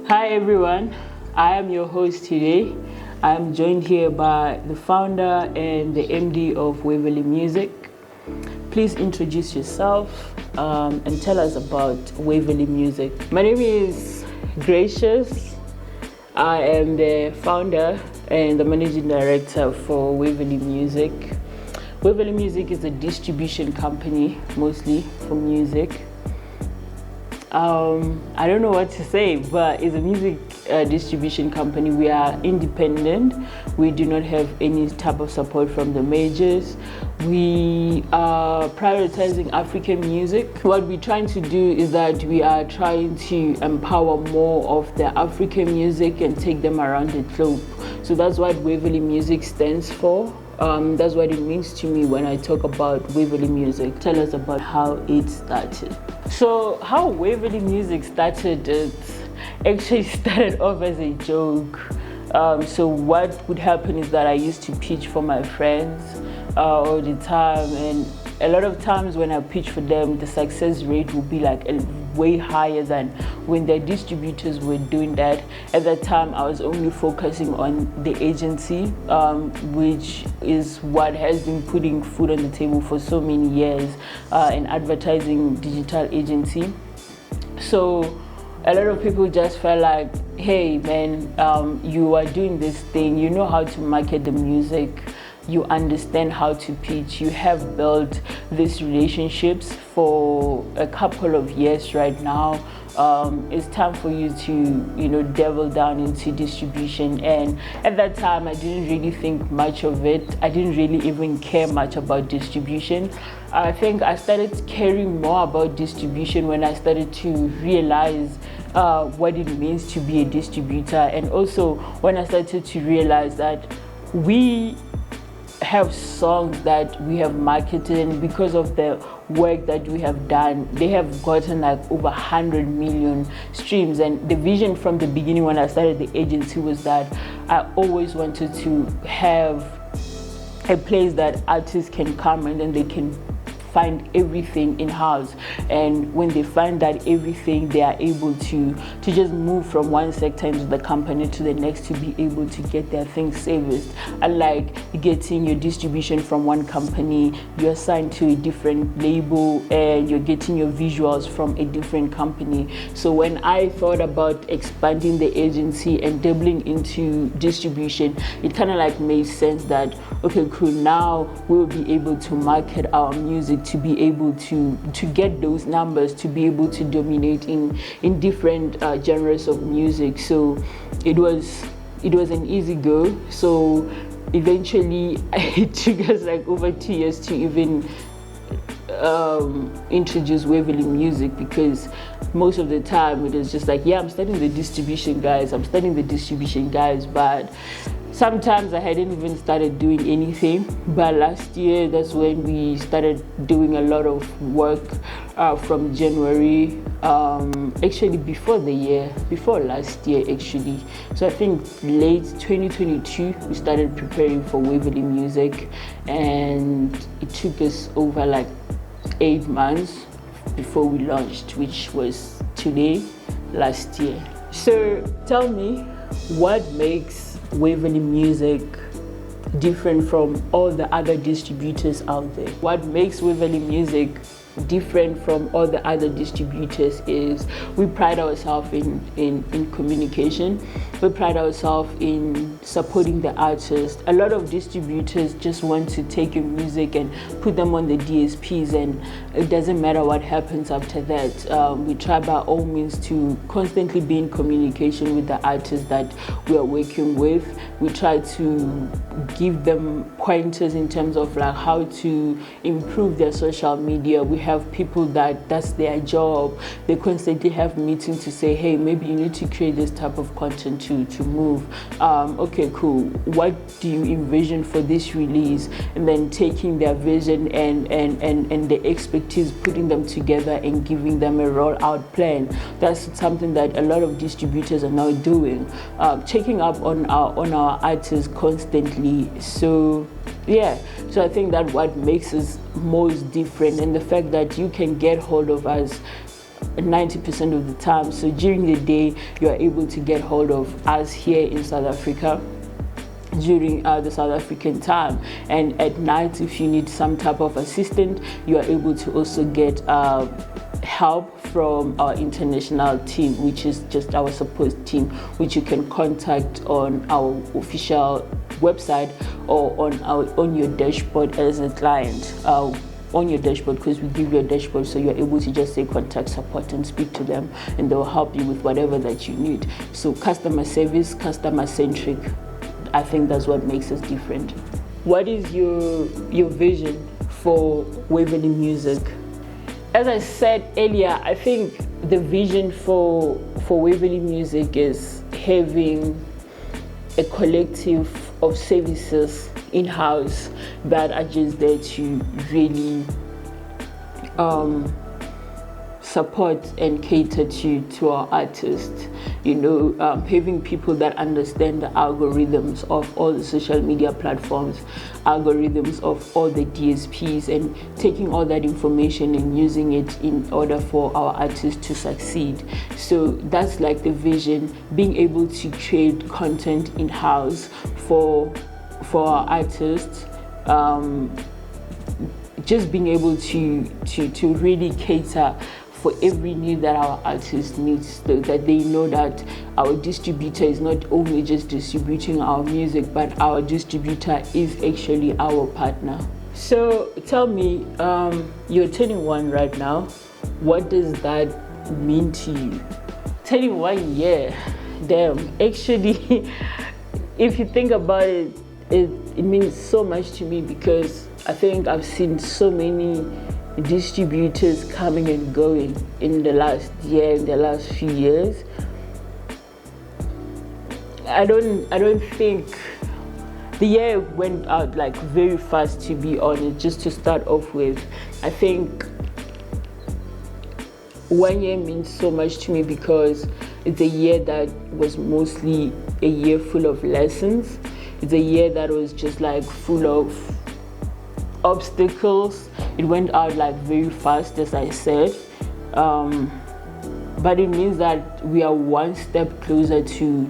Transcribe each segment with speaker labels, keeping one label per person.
Speaker 1: Hi everyone, I am your host today. I am joined here by the founder and the MD of Waverly Music. Please introduce yourself and tell us about Waverly Music. My name is Gracious. I am the founder and the managing director for Waverly Music. Waverly Music is a distribution company, mostly for music. I don't know what to say, but it's a music distribution company. We are independent. We do not have any type of support from the majors. We are prioritizing African music. What we're trying to do is that we are trying to empower more of the African music and take them around the globe. So that's what Waverly Music stands for. That's what it means to me when I talk about Waverly Music. Tell us about how it started. So how Waverly Music started, it actually started off as a joke. So what would happen is that I used to pitch for my friends all the time, and a lot of times when I pitch for them, the success rate would be like way higher than when their distributors were doing that. At that time, I was only focusing on the agency, which is what has been putting food on the table for so many years, an advertising digital agency. So a lot of people just felt like, hey man, you are doing this thing, you know how to market the music, you understand how to pitch, you have built these relationships for a couple of years right now. It's time for you to, delve down into distribution. And at that time, I didn't really think much of it. I didn't really even care much about distribution. I think I started caring more about distribution when I started to realize what it means to be a distributor, and also when I started to realize that we have songs that we have marketed, and because of the work that we have done, they have gotten like over 100 million streams. And the vision from the beginning when I started the agency was that I always wanted to have a place that artists can come and then they can find everything in-house, and when they find that everything, they are able to just move from one sector into the company to the next to be able to get their things serviced. Unlike getting your distribution from one company, you're assigned to a different label and you're getting your visuals from a different company. So when I thought about expanding the agency and dabbling into distribution, it kind of like made sense that, okay, cool, now we'll be able to market our music, to be able to get those numbers, to be able to dominate in different genres of music. So it was an easy go. So eventually it took us like over 2 years to even introduce Waverly Music, because most of the time it was just like, yeah, I'm studying the distribution guys, but sometimes I hadn't even started doing anything. But last year, that's when we started doing a lot of work from January, actually before last year actually. So I think late 2022, we started preparing for Waverly Music, and it took us over like 8 months before we launched, which was today last year. So tell me, what makes Waverly Music different from all the other distributors out there? What makes Waverly Music different from all the other distributors is we pride ourselves in communication. We pride ourselves in supporting the artist. A lot of distributors just want to take your music and put them on the DSPs, and it doesn't matter what happens after that. We try by all means to constantly be in communication with the artists that we are working with. We try to give them pointers in terms of like how to improve their social media. We have people that's their job. They constantly have meetings to say, hey, maybe you need to create this type of content to move. Okay, cool. What do you envision for this release? And then taking their vision and the expertise, putting them together and giving them a rollout plan. That's something that a lot of distributors are now doing. Checking up on our artists constantly. So yeah, so I think that what makes us most different, and the fact that you can get hold of us 90% of the time. So during the day, you are able to get hold of us here in South Africa during the South African time, and at night, if you need some type of assistance, you are able to also get help from our international team, which is just our support team, which you can contact on our official website or on your dashboard as a client. On your dashboard, because we give you a dashboard, so you're able to just say contact support and speak to them, and they'll help you with whatever that you need. So customer service, customer centric, I think that's what makes us different. What is your vision for Waverly Music? As I said earlier, I think the vision for Waverly Music is having a collective of services in-house that are just there to really support and cater to our artists. Having people that understand the algorithms of all the social media platforms, algorithms of all the DSPs, and taking all that information and using it in order for our artists to succeed. So that's like the vision, being able to create content in-house for our artists, just being able to really cater for every need that our artist needs, so that they know that our distributor is not only just distributing our music, but our distributor is actually our partner. So tell me, you're turning 1 right now. What does that mean to you? Turning 1 year, damn. Actually, if you think about it, it means so much to me, because I think I've seen so many distributors coming and going in the last year, in the last few years. I don't think the year went out like very fast, to be honest. Just to start off with, I think 1 year means so much to me, because it's a year that was mostly a year full of lessons. It's a year that was just like full of obstacles. It went out like very fast, as I said, but it means that we are one step closer to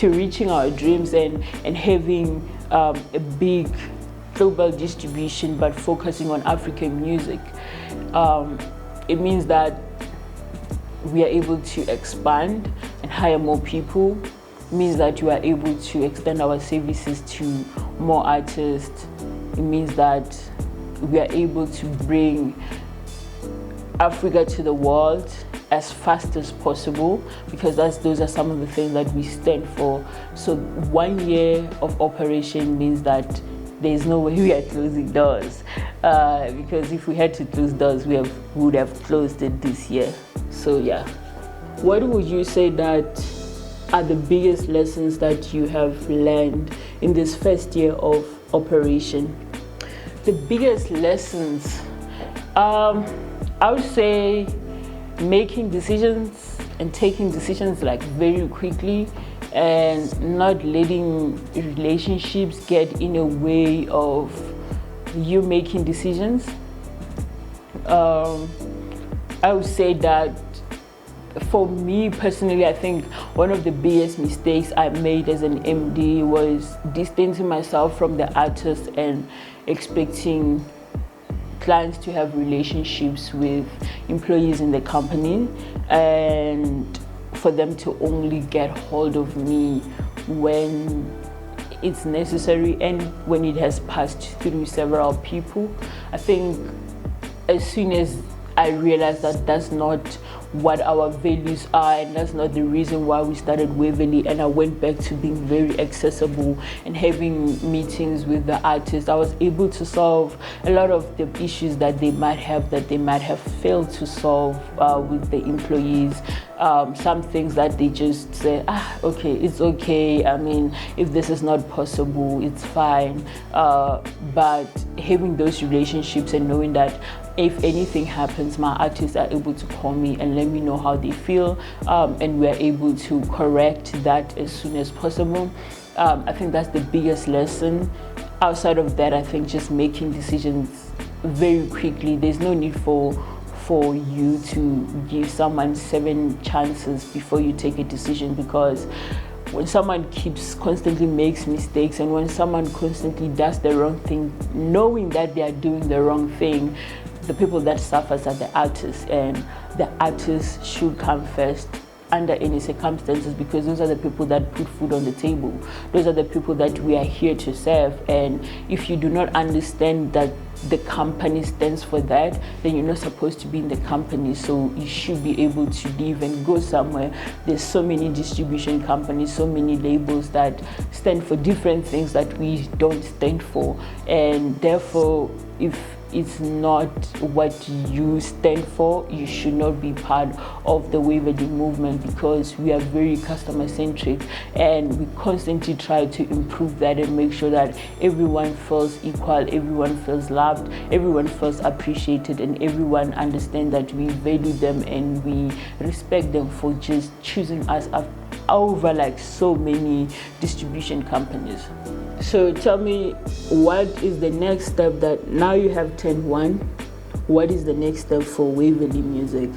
Speaker 1: reaching our dreams and having a big global distribution, but focusing on African music. It means that we are able to expand and hire more people. It means that we are able to extend our services to more artists. It means that we are able to bring Africa to the world as fast as possible, because those are some of the things that we stand for. So 1 year of operation means that there's no way we are closing doors, because if we had to close doors, we would have closed it this year. So yeah, what would you say that are the biggest lessons that you have learned in this first year of operation? The biggest lessons, I would say making decisions and taking decisions like very quickly, and not letting relationships get in a way of you making decisions. I would say that for me personally, I think one of the biggest mistakes I made as an MD was distancing myself from the artist and expecting clients to have relationships with employees in the company, and for them to only get hold of me when it's necessary and when it has passed through several people. I think as soon as I realized that that's not what our values are, and that's not the reason why we started Waverly, and I went back to being very accessible and having meetings with the artists, I was able to solve a lot of the issues that they might have failed to solve with the employees. Some things that they just say, okay, it's okay, I mean, if this is not possible, it's fine. But having those relationships and knowing that if anything happens, my artists are able to call me and let me know how they feel, and we're able to correct that as soon as possible. I think that's the biggest lesson. Outside of that, I think just making decisions very quickly. There's no need for for you to give someone 7 chances before you take a decision, because when someone constantly makes mistakes, and when someone constantly does the wrong thing, knowing that they are doing the wrong thing, the people that suffers are the artists, and the artists should come first under any circumstances, because those are the people that put food on the table. Those are the people that we are here to serve. And if you do not understand that the company stands for that, then you're not supposed to be in the company. So you should be able to leave and go somewhere. There's so many distribution companies, so many labels that stand for different things that we don't stand for, and therefore if it's not what you stand for, you should not be part of the Waverly movement, because we are very customer centric, and we constantly try to improve that and make sure that everyone feels equal, everyone feels loved, everyone feels appreciated, and everyone understands that we value them and we respect them for just choosing us over like so many distribution companies. So tell me, what is the next step? That now you have turned 1, what is the next step for Waverly Music?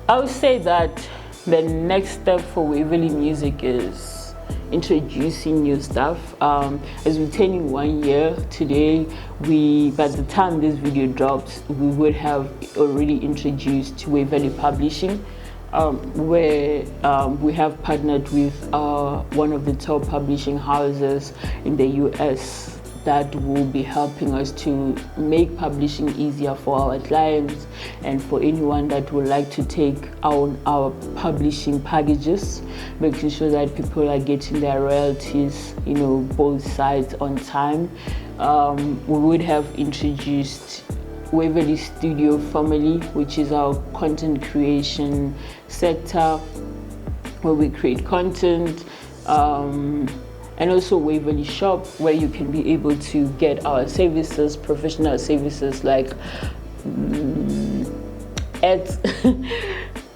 Speaker 1: I would say that the next step for Waverly Music is introducing new stuff. As we're turning 1 year today, by the time this video drops, we would have already introduced Waverly Publishing, where we have partnered with one of the top publishing houses in the US that will be helping us to make publishing easier for our clients and for anyone that would like to take our publishing packages, making sure that people are getting their royalties, both sides on time. We would have introduced Waverly Studio Family, which is our content creation sector where we create content, and also Waverly Shop, where you can be able to get our services, professional services like ads,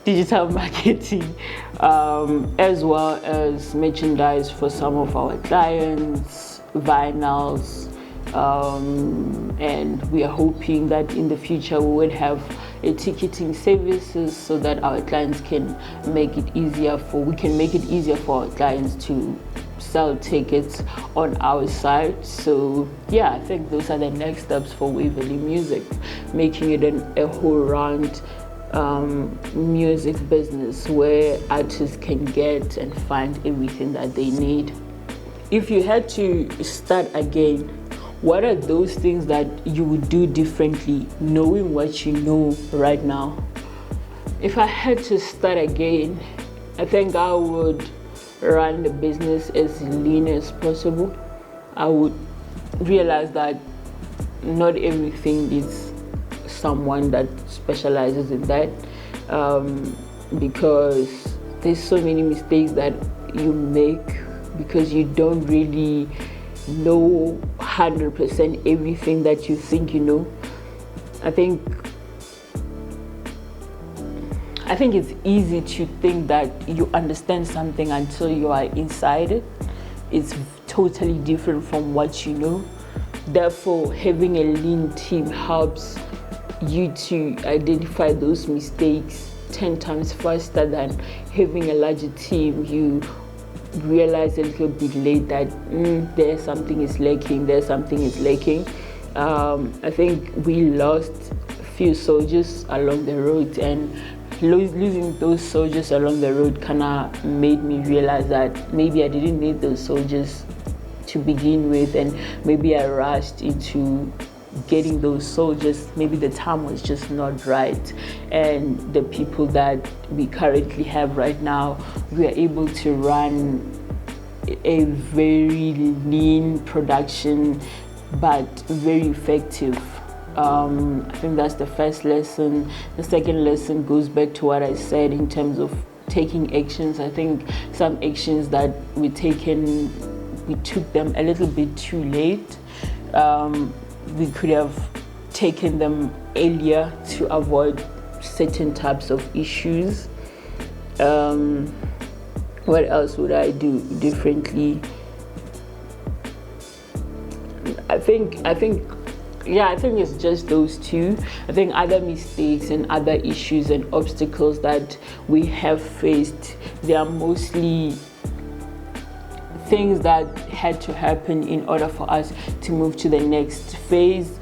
Speaker 1: digital marketing, as well as merchandise for some of our clients, vinyls, and we are hoping that in the future we would have a ticketing services so that our clients can make it easier for our clients to sell tickets on our site. So yeah, I think those are the next steps for Waverly Music, making it a whole round music business where artists can get and find everything that they need. If you had to start again, what are those things that you would do differently, knowing what you know right now? If I had to start again, I think I would run the business as lean as possible. I would realize that not everything is someone that specializes in that, because there's so many mistakes that you make because you don't really know 100% everything that you think you know. I think it's easy to think that you understand something until you are inside it. It's totally different from what you know. Therefore, having a lean team helps you to identify those mistakes 10 times faster than having a larger team. You realize a little bit late that there's something is lacking. I think we lost a few soldiers along the road, and losing those soldiers along the road kind of made me realize that maybe I didn't need those soldiers to begin with, and maybe I rushed into getting those soldiers. Maybe the time was just not right, and the people that we currently have right now, we are able to run a very lean production but very effective. I think that's the first lesson. The second lesson goes back to what I said in terms of taking actions. I think some actions that we took them a little bit too late. We could have taken them earlier to avoid certain types of issues. What else would I do differently? I think yeah, I think it's just those two. I think other mistakes and other issues and obstacles that we have faced, they are mostly things that had to happen in order for us to move to the next phase,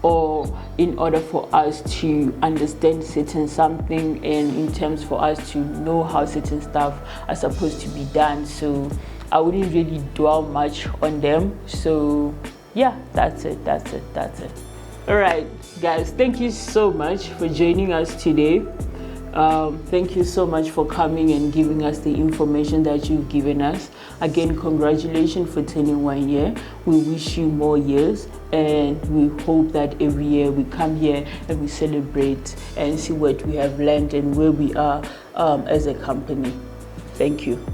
Speaker 1: or in order for us to understand certain something, and in terms for us to know how certain stuff are supposed to be done. So I wouldn't really dwell much on them. So yeah, that's it. All right, guys, thank you so much for joining us today. Thank you so much for coming and giving us the information that you've given us. Again, congratulations for turning 1 year. We wish you more years, and we hope that every year we come here and we celebrate and see what we have learned and where we are as a company. Thank you.